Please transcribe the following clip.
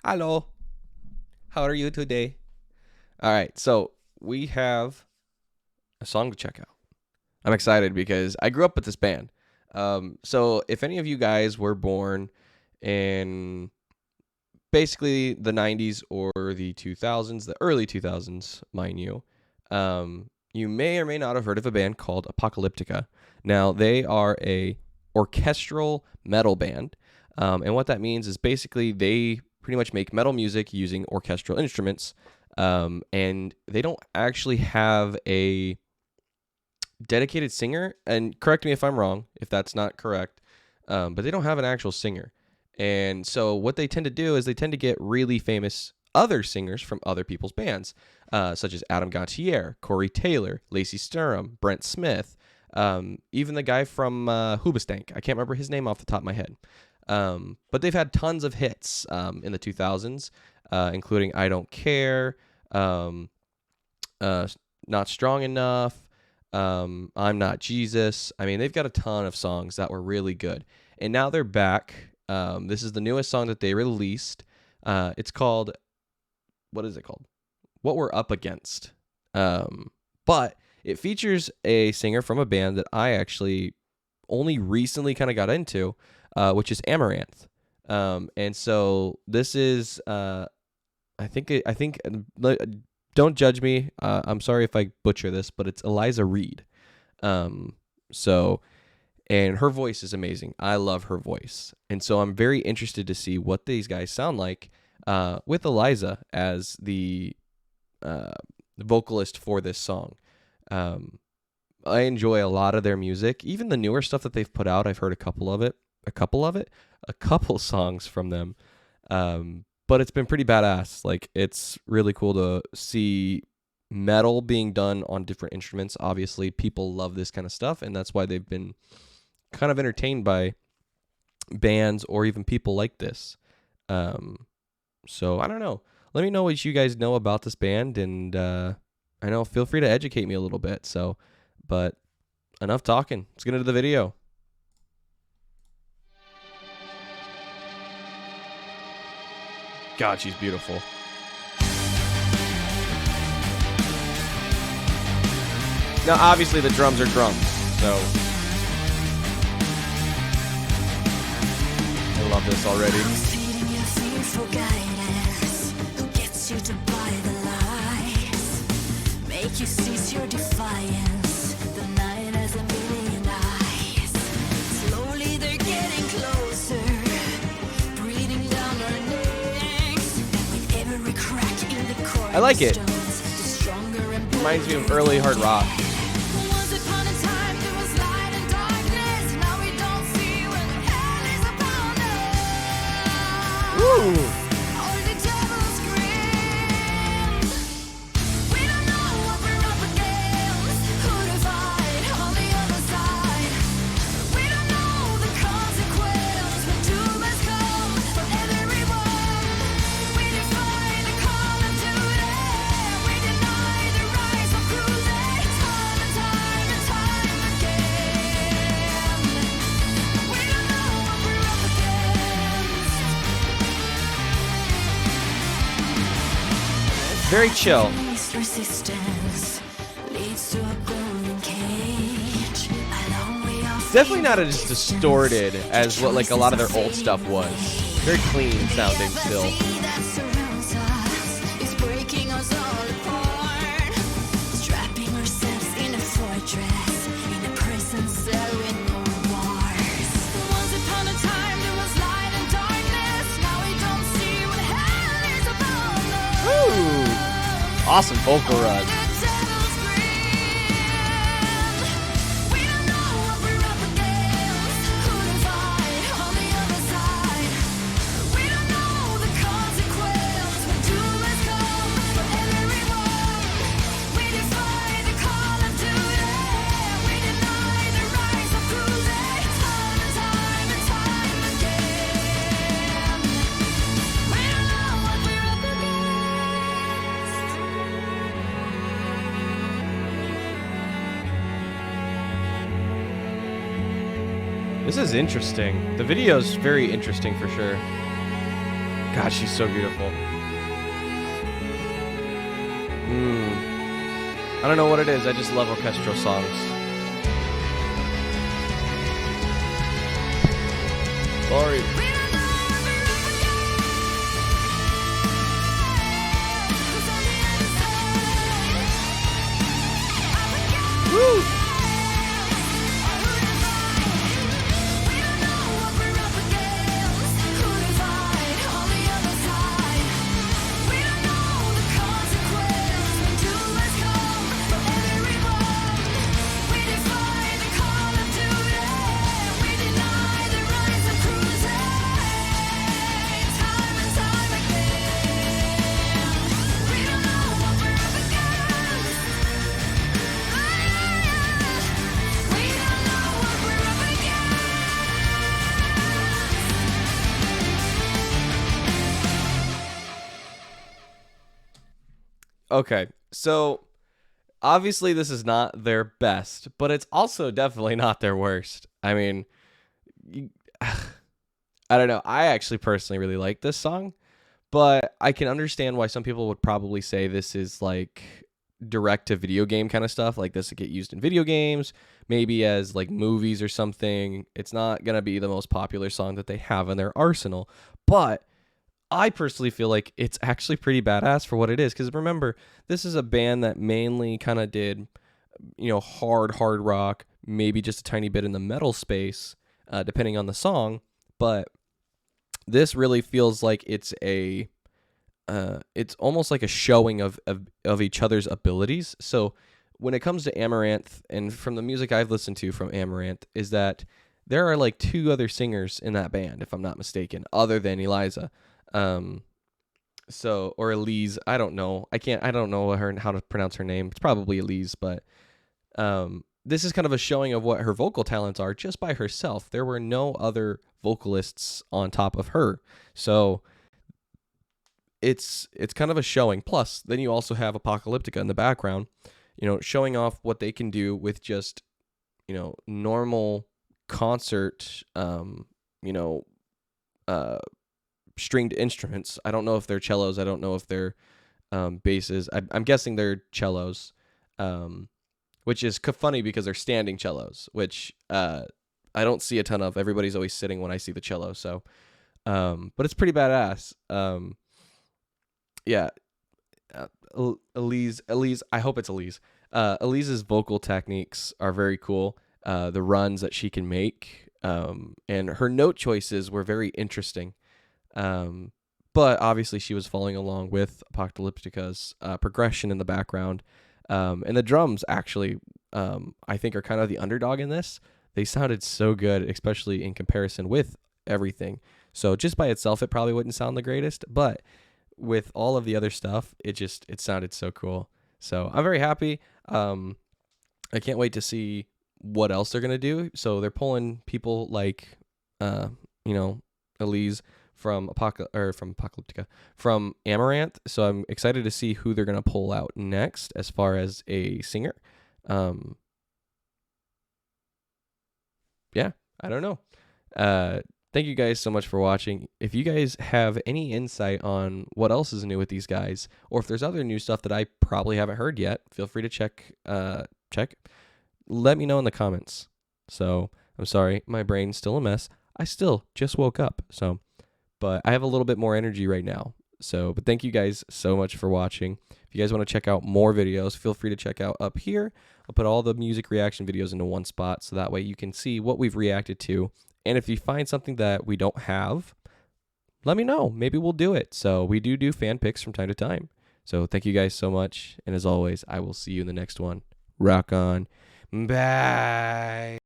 Hello. How are you today? All right, so we have a song to check out. I'm excited because I grew up with this band. So if any of you guys were born in basically the 90s or the 2000s, the early 2000s, mind you, you may or may not have heard of a band called Apocalyptica. Now, they are a orchestral metal band, and what that means is basically they pretty much make metal music using orchestral instruments, and they don't actually have a dedicated singer. And correct me if I'm wrong, if that's not correct, but they don't have an actual singer. And so what they tend to do is they tend to get really famous other singers from other people's bands, such as Adam Gontier, Corey Taylor, Lacey Sturm, Brent Smith, even the guy from Hoobastank. I can't remember his name off the top of my head. But they've had tons of hits in the 2000s, including I Don't Care, Not Strong Enough, I'm Not Jesus. I mean, they've got a ton of songs that were really good. And now they're back. This is the newest song that they released. It's called, what is it called? What We're Up Against. But it features a singer from a band that I actually only recently kind of got into, which is Amaranthe. And so this is, I think, don't judge me. I'm sorry if I butcher this, but it's Elize Reed. And her voice is amazing. I love her voice. And so I'm very interested to see what these guys sound like with Eliza as the vocalist for this song. I enjoy a lot of their music. Even the newer stuff that they've put out, I've heard a couple songs from them. But it's been pretty badass. Like, it's really cool to see metal being done on different instruments. Obviously, people love this kind of stuff, and that's why they've been kind of entertained by bands or even people like this. So I don't know. Let me know what you guys know about this band, and I know, feel free to educate me a little bit. So, but enough talking. Let's get into the video. God, she's beautiful. Now, obviously, the drums are drums, so I love this already. Make you cease your defiance. The night has a million eyes. Slowly they're getting closer, breathing down our necks. With every crack in the cornerstones, I like it. Reminds me of early hard rock. Once upon a time there was light and darkness. Now we don't see when hell is upon us. Woo! Or the devil screams. We don't know what we're up against. Who to fight on the other side. We don't know the consequence when doom has come for everyone. We defy the call of duty. We deny the rise of cruelty. Time and time and time again. We don't know what we're up against. Very chill. Least resistance leads to a golden cage. Definitely not as distorted as what like a lot of their old stuff was. Very clean sounding still. Strapping ourselves in a fortress, in a prison cell with no wars. Once upon a time there was light and darkness. Now we don't see what hell is upon us. Ooh, awesome vocal run. This is interesting. The video is very interesting for sure. God, she's so beautiful. I don't know what it is. I just love orchestral songs. Sorry. Woo! Okay, so obviously this is not their best, but it's also definitely not their worst. I mean, I don't know. I actually personally really like this song, but I can understand why some people would probably say this is like direct to video game kind of stuff. Like this would get used in video games, maybe as like movies or something. It's not going to be the most popular song that they have in their arsenal, but I personally feel like it's actually pretty badass for what it is. Because remember, this is a band that mainly kind of did, hard rock, maybe just a tiny bit in the metal space, depending on the song. But this really feels like it's almost like a showing of each other's abilities. So when it comes to Amaranthe, and from the music I've listened to from Amaranthe, is that there are like two other singers in that band, if I'm not mistaken, other than Elize. Or Elize, I don't know. I don't know how to pronounce her name. It's probably Elize, but this is kind of a showing of what her vocal talents are just by herself. There were no other vocalists on top of her. So it's kind of a showing. Plus, then you also have Apocalyptica in the background, showing off what they can do with just, normal concert, stringed instruments. I don't know if they're cellos. I don't know if they're basses. I'm guessing they're cellos, which is funny because they're standing cellos, which I don't see a ton of. Everybody's always sitting when I see the cello. So, but it's pretty badass. Yeah. Elize, I hope it's Elize. Elize's vocal techniques are very cool. The runs that she can make, and her note choices were very interesting. But obviously she was following along with Apocalyptica's progression in the background. And the drums actually, I think are kind of the underdog in this. They sounded so good, especially in comparison with everything. So just by itself, it probably wouldn't sound the greatest, but with all of the other stuff, it sounded so cool. So I'm very happy. I can't wait to see what else they're going to do. So they're pulling people like, Elize from Apocalyptica, from Amaranthe. So I'm excited to see who they're going to pull out next as far as a singer. Yeah, I don't know. Thank you guys so much for watching. If you guys have any insight on what else is new with these guys, or if there's other new stuff that I probably haven't heard yet, feel free to check. Let me know in the comments. So I'm sorry, my brain's still a mess. I still just woke up. But I have a little bit more energy right now. But thank you guys so much for watching. If you guys want to check out more videos, feel free to check out up here. I'll put all the music reaction videos into one spot, so that way you can see what we've reacted to. And if you find something that we don't have, let me know. Maybe we'll do it. So we do fan picks from time to time. So thank you guys so much. And as always, I will see you in the next one. Rock on. Bye.